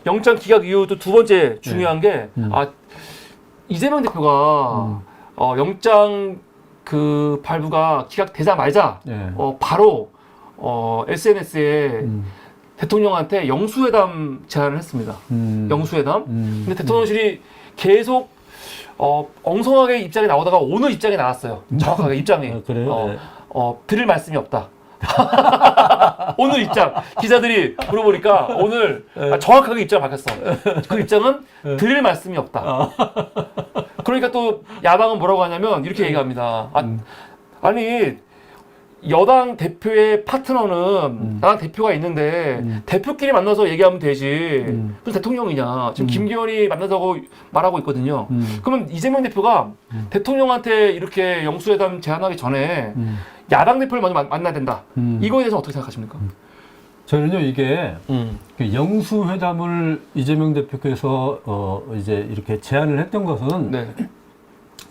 영장 기각 이후 또 두 번째 중요한 게 이재명 대표가 영장 그 발부가 기각되자마자 바로 SNS에 대통령한테 영수회담 제안을 했습니다. 영수회담. 근데 대통령실이 계속 엉성하게 입장이 나오다가 오늘 입장이 나왔어요. 정확하게 입장이. 그래요? 드릴 말씀이 없다. 오늘 입장 기자들이 물어보니까 오늘 정확하게 입장을 밝혔어. 그 입장은 드릴 말씀이 없다. 그러니까 또 야당은 뭐라고 하냐면 이렇게 얘기합니다. 아니 여당 대표의 파트너는 야당 대표가 있는데 대표끼리 만나서 얘기하면 되지. 무슨 대통령이냐. 지금 김기현이 만나자고 말하고 있거든요. 그러면 이재명 대표가 대통령한테 이렇게 영수회담 제안하기 전에 야당 대표를 먼저 만나야 된다. 이거에 대해서 어떻게 생각하십니까? 저는요 이게 그 영수회담을 이재명 대표께서 이제 이렇게 제안을 했던 것은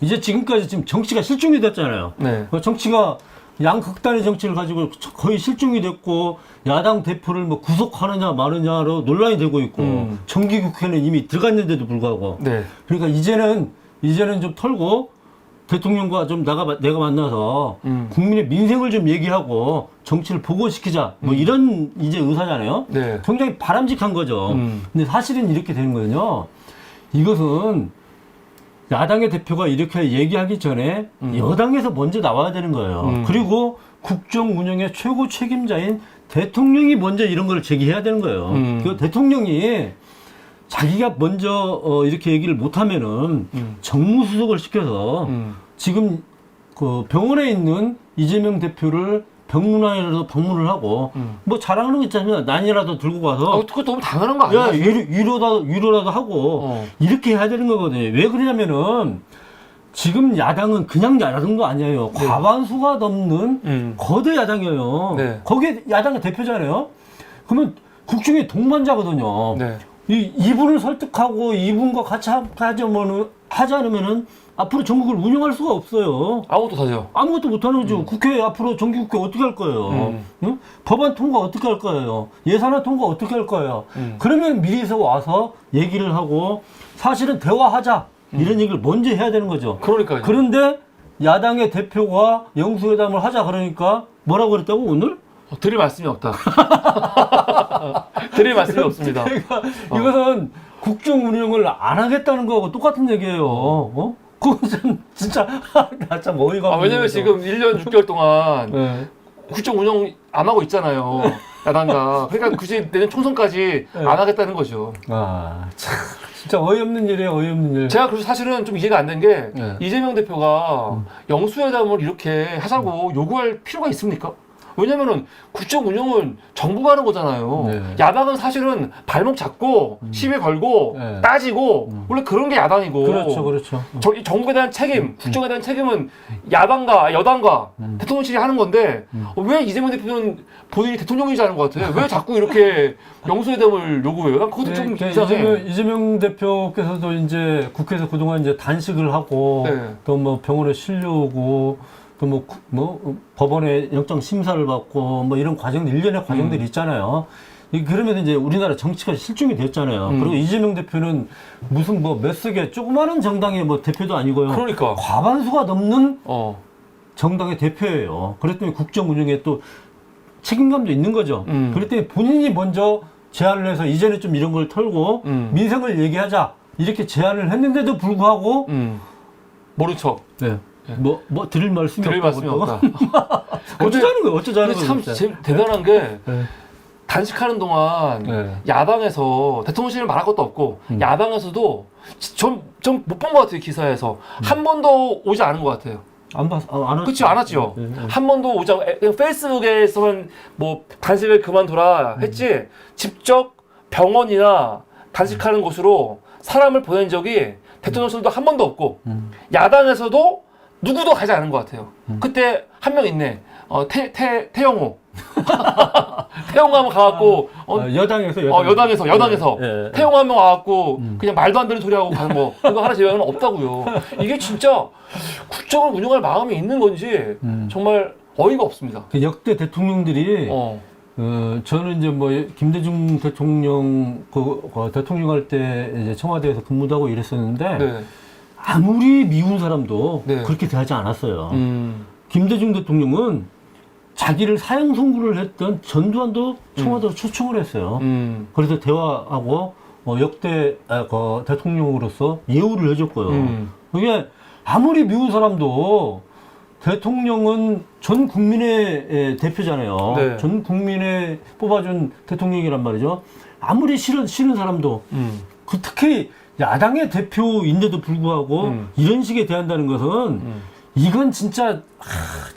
이제 지금까지 지금 정치가 실종이 됐잖아요. 정치가 양극단의 정치를 가지고 거의 실종이 됐고 야당 대표를 뭐 구속하느냐 마느냐로 논란이 되고 있고 정기국회는 이미 들어갔는데도 불구하고 그러니까 이제는 좀 털고 대통령과 좀 내가 만나서 국민의 민생을 좀 얘기하고 정치를 보고시키자 뭐 이런 이제 의사잖아요. 굉장히 바람직한 거죠. 근데 사실은 이렇게 되는 거는요. 이것은 야당의 대표가 이렇게 얘기하기 전에 여당에서 먼저 나와야 되는 거예요. 그리고 국정 운영의 최고 책임자인 대통령이 먼저 이런 걸 제기해야 되는 거예요. 그 대통령이 자기가 먼저 이렇게 얘기를 못하면은 정무수석을 시켜서 지금 그 병원에 있는 이재명 대표를 병문안이라도 방문을 하고 뭐 자랑하는 거 있잖아요. 난이라도 들고 가서 그거 너무 당연한 거 아니야? 위로라도 하고 이렇게 해야 되는 거거든요. 왜 그러냐면은 지금 야당은 그냥 야당도 아니에요. 과반수가 넘는 거대 야당이에요. 거기에 야당의 대표잖아요. 그러면 국정의 동반자거든요. 이분을 설득하고 이분과 같이 하지 않으면은 앞으로 전국을 운영할 수가 없어요. 아무것도 못하죠. 아무것도 못하는 거죠. 국회 앞으로 정기국회 어떻게 할 거예요? 응? 법안 통과 어떻게 할 거예요? 예산안 통과 어떻게 할 거예요? 그러면 미리서 와서 얘기를 하고 사실은 대화하자 이런 얘기를 먼저 해야 되는 거죠. 그러니까요. 그런데 야당의 대표가 영수회담을 하자 그러니까 뭐라고 그랬다고 오늘? 드릴 말씀이 없다. 드릴 말씀이 없습니다. 그러니까 이것은 국정 운영을 안 하겠다는 거하고 똑같은 얘기예요. 그건 진짜 나 참 어이가 없네. 왜냐면 지금 1년 6개월 동안 국정 운영 안 하고 있잖아요. 야당가. 그러니까 굳이 내년 총선까지 안 하겠다는 거죠. 참 진짜 어이없는 일이에요. 어이없는 일. 제가 그래서 사실은 좀 이해가 안 된 게 이재명 대표가 영수회담을 이렇게 하자고 요구할 필요가 있습니까? 왜냐면은 국정 운영은 정부가 하는 거잖아요. 야당은 사실은 발목 잡고 시비 걸고 따지고 원래 그런 게 야당이고. 그렇죠. 정부에 대한 책임, 국정에 대한 책임은 야당과 여당과 대통령실이 하는 건데 왜 이재명 대표는 본인이 대통령이지 않은 것 같아요? 왜 자꾸 이렇게 영수회담을 요구해요? 난 그것도 좀 이상해. 이재명 대표께서도 이제 국회에서 그동안 이제 단식을 하고 또 뭐 병원에 실려오고 또 뭐 법원에 영장 심사를 받고 뭐 이런 과정들 일련의 과정들이 있잖아요. 그러면 이제 우리나라 정치가 실종이 됐잖아요. 그리고 이재명 대표는 무슨 뭐 몇 석의 조그마한 정당의 뭐 대표도 아니고요. 그러니까 과반수가 넘는 정당의 대표예요. 그랬더니 국정 운영에 또 책임감도 있는 거죠. 그랬더니 본인이 먼저 제안을 해서 이제는 좀 이런 걸 털고 민생을 얘기하자 이렇게 제안을 했는데도 불구하고 모른 척. 뭐 드릴 말씀이 없다. 어쩌자는 거예요? 어쩌자는 거예요? 참 대단한 게 단식하는 동안 야당에서 대통령실을 말할 것도 없고 야당에서도 좀 못 본 것 같아요. 기사에서 한 번도 오지 않은 것 같아요. 안 왔죠. 그렇죠, 안 왔죠. 한 번도 오지 않고 그냥 페이스북에서만 뭐 단식을 그만둬라 했지 직접 병원이나 단식하는 곳으로 사람을 보낸 적이 대통령실도 한 번도 없고 야당에서도 누구도 가지 않은 것 같아요. 그때 한 명 있네. 태영호. 태영호 한번 가갖고 여당에서 태영호 한 명 와갖고 그냥 말도 안 되는 소리 하고 가는 거 그거 하나 제외하고는 없다고요. 이게 진짜 국정을 운영할 마음이 있는 건지 정말 어이가 없습니다. 역대 대통령들이 저는 이제 뭐 김대중 대통령 대통령 할 때 이제 청와대에서 근무도 하고 이랬었는데 네. 아무리 미운 사람도 네. 그렇게 대하지 않았어요. 김대중 대통령은 자기를 사형 선고를 했던 전두환도 청와대로 초청을 했어요. 그래서 대화하고 역대 대통령으로서 예우를 해줬고요. 그게 아무리 미운 사람도 대통령은 전 국민의 대표잖아요. 네. 전 국민의 뽑아준 대통령이란 말이죠. 아무리 싫은 사람도 특히 야당의 대표인데도 불구하고 이런 식의 대한다는 것은 이건 진짜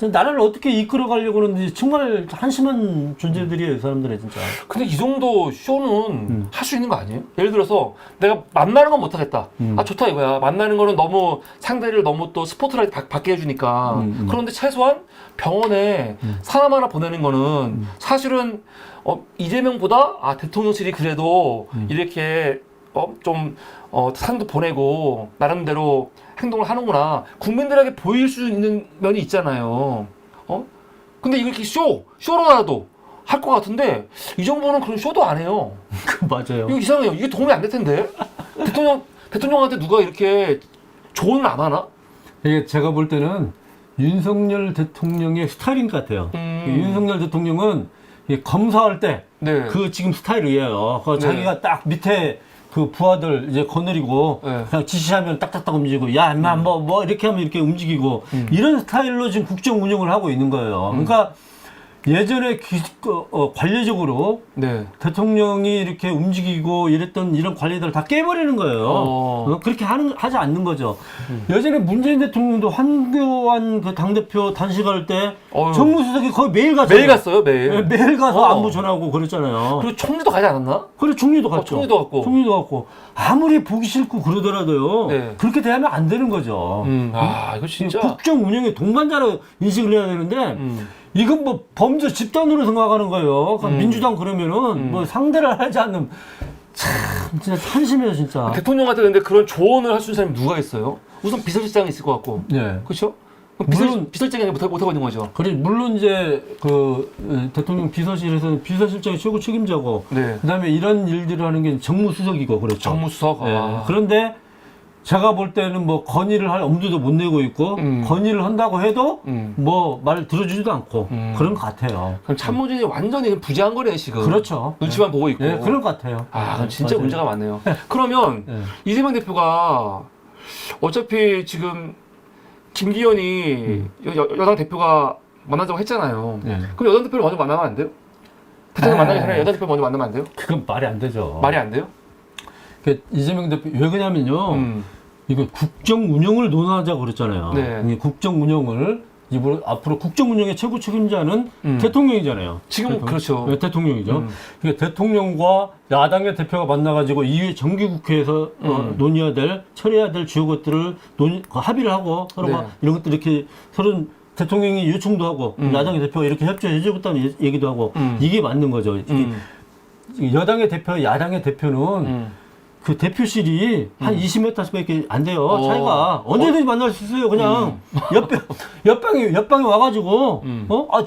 나라를 어떻게 이끌어가려고 하는지 정말 한심한 존재들이에요, 사람들이 진짜. 근데 이 정도 쇼는 할 수 있는 거 아니에요? 예를 들어서 내가 만나는 건 못하겠다. 아 좋다 이거야. 만나는 거는 너무 상대를 너무 또 스포트라이트 받게 해주니까. 그런데 최소한 병원에 사람 하나 보내는 거는 사실은 이재명보다 대통령실이 그래도 이렇게 사람도 보내고 나름대로 행동을 하는구나. 국민들에게 보일 수 있는 면이 있잖아요. 근데 이거 이렇게 쇼로라도 할 것 같은데 이 정부는 그런 쇼도 안 해요. 맞아요. 이거 이상해요. 이게 도움이 안 될 텐데. 대통령한테 누가 이렇게 조언을 안 하나? 이게 제가 볼 때는 윤석열 대통령의 스타일인 것 같아요. 윤석열 대통령은 검사할 때 네. 그 지금 스타일이에요. 네. 자기가 딱 밑에 그 부하들 이제 거느리고 네. 그냥 지시하면 딱딱딱 움직이고 야 인마 뭐 이렇게 하면 이렇게 움직이고 이런 스타일로 지금 국정 운영을 하고 있는 거예요. 그러니까 예전에 관례적으로 네. 대통령이 이렇게 움직이고 이랬던 이런 관례들을 다 깨버리는 거예요. 그렇게 하지 않는 거죠. 예전에 문재인 대통령도 한교안 그 당대표 단식할 때 정무수석이 거의 매일 갔어요. 매일 갔어요, 매일. 네, 매일 가서 안부 전하고 그랬잖아요. 그리고 총리도 가지 않았나? 그래, 총리도 갔죠. 총리도 갔고. 아무리 보기 싫고 그러더라도요. 네. 그렇게 대하면 안 되는 거죠. 이거 진짜. 국정 운영의 동반자로 인식을 해야 되는데, 이건 뭐 범죄 집단으로 생각하는 거예요. 그러니까 민주당 그러면은 뭐 상대를 하지 않는, 참, 진짜 한심해요, 진짜. 대통령한테 근데 그런 조언을 할 수 있는 사람이 누가 있어요? 우선 비서실장이 있을 것 같고. 네. 그렇죠? 물론 비서실장이 못하고 있는 거죠. 그래, 물론 이제 대통령 비서실에서는 비서실장이 최고 책임자고, 네. 그다음에 이런 일들을 하는 게 정무수석이고 그렇죠. 정무수석. 네. 그런데 제가 볼 때는 뭐 건의를 할 엄두도 못 내고 있고 건의를 한다고 해도 뭐 말 들어주지도 않고 그런 것 같아요. 그럼 참모진이 완전히 부재한 거네 지금. 그렇죠. 눈치만 보고 있고. 네, 그런 것 같아요. 그럼 진짜 맞아요. 문제가 많네요. 그러면 이재명 대표가 어차피 지금 김기현이 여당 대표가 만나자고 했잖아요. 그럼 여당 대표를 먼저 만나면 안 돼요? 대통령 만나기 전에 여당 대표 먼저 만나면 안 돼요? 그건 말이 안 되죠. 말이 안 돼요? 이재명 대표 왜 그러냐면요. 이거 국정 운영을 논하자고 그랬잖아요. 네. 이 국정 운영을 앞으로 국정 운영의 최고 책임자는 대통령이잖아요. 지금 그렇죠. 네, 대통령이죠. 그러니까 대통령과 야당의 대표가 만나가지고 이후에 정기국회에서 논의해야 될, 처리해야 될 주요 것들을 합의를 하고 서로가 이런 것들 이렇게 서로 대통령이 요청도 하고 야당의 대표가 이렇게 협조해주겠다는 얘기도 하고 이게 맞는 거죠. 여당의 대표, 야당의 대표는 그 대표실이 한 20m밖에 안 돼요. 차이가. 언제든지 만날 수 있어요. 그냥 옆방에 와가지고,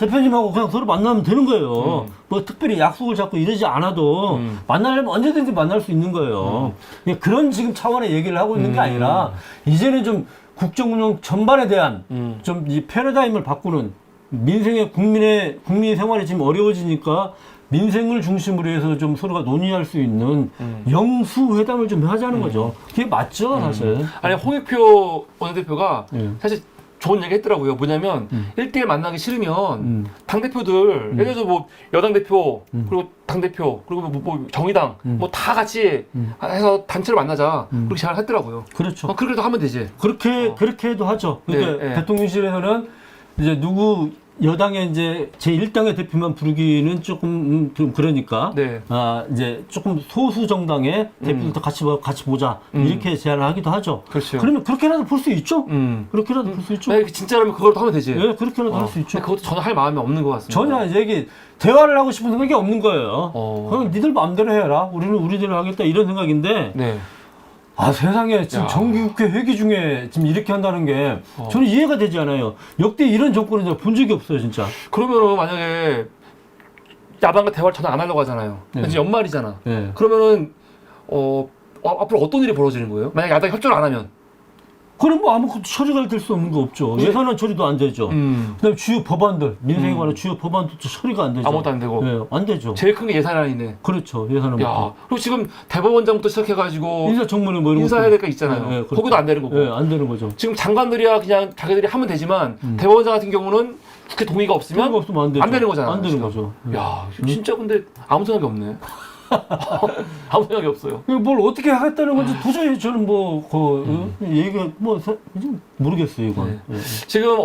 대표님하고 그냥 서로 만나면 되는 거예요. 뭐 특별히 약속을 잡고 이러지 않아도 만나려면 언제든지 만날 수 있는 거예요. 그런 지금 차원의 얘기를 하고 있는 게 아니라 이제는 좀 국정 운영 전반에 대한 좀 이 패러다임을 바꾸는 국민 생활이 지금 어려워지니까 민생을 중심으로 해서 좀 서로가 논의할 수 있는 영수회담을 좀 하자는 거죠. 그게 맞죠, 사실. 아니, 홍익표 원내대표가 사실 좋은 얘기 했더라고요. 뭐냐면 1대1 만나기 싫으면 당대표들, 예를 들어서 뭐 여당 대표, 그리고 당대표, 그리고 뭐 정의당, 뭐 다 같이 해서 단체로 만나자. 그렇게 잘 했더라고요. 그렇죠. 그래도 하면 되지. 그렇게 해도 하죠. 그러니까 대통령실에서는 이제 여당의 이제 제1당의 대표만 부르기는 조금 좀 그러니까 이제 조금 소수 정당의 대표들도 같이 보자 이렇게 제안을 하기도 하죠. 그렇죠. 그러면 그렇게라도 볼 수 있죠. 그렇게라도 볼 수 있죠. 네, 진짜라면 그걸로 하면 되지. 네, 그렇게라도 할 수 있죠. 그것도 전혀 할 마음이 없는 것 같습니다. 전혀 이제 대화를 하고 싶은 생각이 없는 거예요. 그냥 니들 마음대로 해라. 우리는 우리대로 하겠다 이런 생각인데. 네. 세상에 지금 정기국회 회기 중에 지금 이렇게 한다는 게 저는 이해가 되지 않아요. 역대 이런 정권을 본 적이 없어요, 진짜. 그러면은 만약에 야당과 대화를 전혀 안 하려고 하잖아요. 네. 이제 연말이잖아. 네. 그러면은 앞으로 어떤 일이 벌어지는 거예요? 만약 야당이 협조를 안 하면? 그럼 뭐 아무것도 처리가 될 수 없는 거 없죠. 예산안 처리도 안 되죠. 그다음에 주요 법안들, 민생에 관한 주요 법안도 처리가 안 되죠. 아무것도 안 되고. 네, 안 되죠. 제일 큰 게 예산안이네. 그렇죠. 예산안. 야, 그리고 지금 대법원장부터 시작해가지고 인사청문회 뭐 이런 인사해야 것도- 될 거 있잖아요. 네, 네, 그렇죠. 거기도 안 되는 거고. 네, 안 되는 거죠. 지금 장관들이야 그냥 자기들이 하면 되지만 대법원장 같은 경우는 국회 동의가 없으면 그런 거 없으면 안 되죠. 안 되는 거잖아요. 안 되는 지금. 거죠. 야, 진짜 근데 아무 생각이 없네. 아무 생각이 없어요. 뭘 어떻게 하겠다는 건지 도저히 저는 얘기가 모르겠어요 이건. 네. 네. 지금